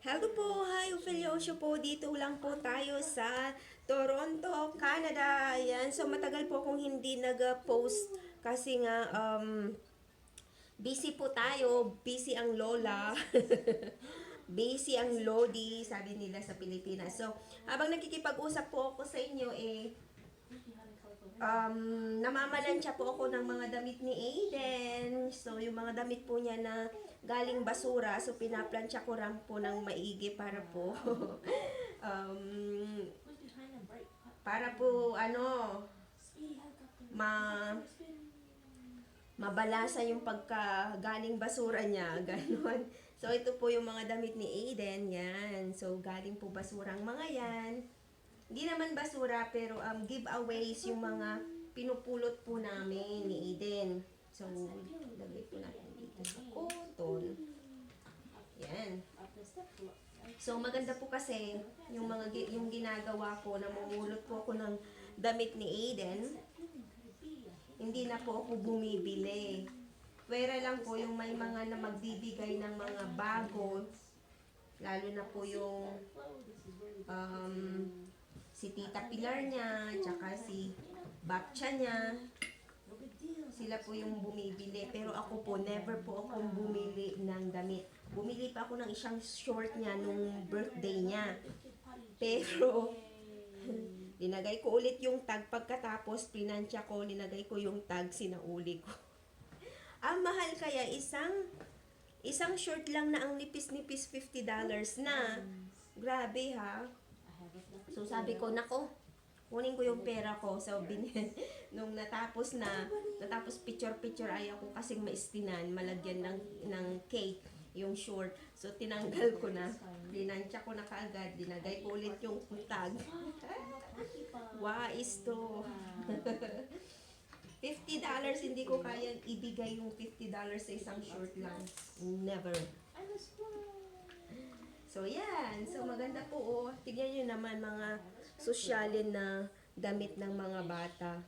Hello po! Hi! Ophelia Osho po. Dito lang po tayo sa Toronto, Canada. Ayan. So, matagal po akong hindi nag-post kasi nga, busy po tayo. Busy ang lola. Busy ang lodi, sabi nila sa Pilipinas. So, habang nakikipag-usap po ako sa inyo, namamalansya po ako ng mga damit ni Aiden. So, yung mga damit po niya na galing basura, so pinaplansya ko rin po ng maigi para po um, para po ma mabalasa yung pagka galing basura niya, ganon. So, ito po yung mga damit ni Aiden, yan. So, galing po basurang mga yan. Hindi naman basura, pero giveaways yung mga pinupulot po namin ni Aiden. So, lagay po natin dito sa cotton. Yan. So, maganda po kasi yung ginagawa ko, namumulot po ako ng damit ni Aiden. Hindi na po ako bumibili. Pwera lang po yung may mga na magbibigay ng mga bago, lalo na po yung si Tita Pilar niya, tsaka si Bakcha niya. Sila po yung bumibili. Pero ako po, never po akong bumili ng damit. Bumili pa ako ng isang short niya nung birthday niya. Pero, linagay ko ulit yung tag pagkatapos, pinansya ko, linagay ko yung tag, sinauli ko. Ang mahal kaya isang short lang na ang nipis-nipis $50 na. Grabe ha. So sabi ko, nako, kunin ko yung pera ko. So nung natapos picture-picture ayaw ko kasing maistinan, malagyan ng cake yung short. So tinanggal ko na, linansya ko na kaagad, dinagay ko ulit yung tag. Wais to. $50, hindi ko kayang ibigay yung $50 sa isang short lang. Never. So, yan. So, maganda po, oh. Tignan nyo naman mga sosyalin na damit ng mga bata.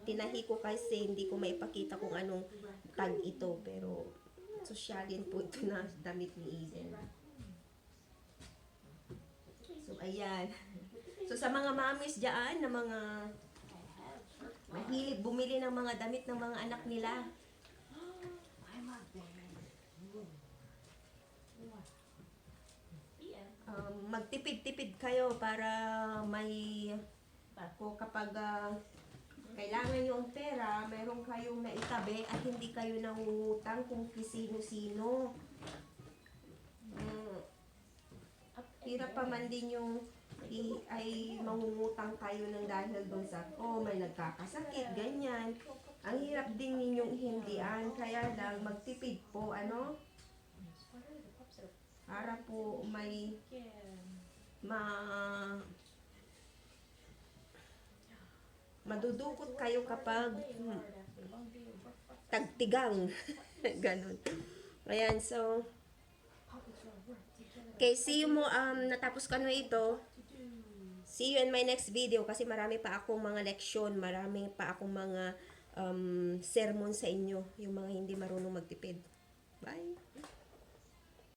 Tinahi ko kasi hindi ko maipakita kung anong tag ito. Pero, sosyalin po ito na damit ni Eden. So, ayan. So, sa mga mamis dyan, na mga mahilig bumili ng mga damit ng mga anak nila, magtipid-tipid kayo para may kapag kailangan nyo ang pera, meron kayong naitabi at hindi kayo nangungutang kung sino-sino. Hirap pa man din yung ay mangungutang kayo ng dahil doon sa, may nagkakasakit, ganyan. Ang hirap din ninyong hindian, kaya lang magtipid po, para po may madudukot kayo kapag tagtigang. Ganun. Ayan, so, okay, see you mo, natapos ko na ito. See you in my next video kasi marami pa akong mga leksyon, marami pa akong mga sermon sa inyo, yung mga hindi marunong magtipid. Bye!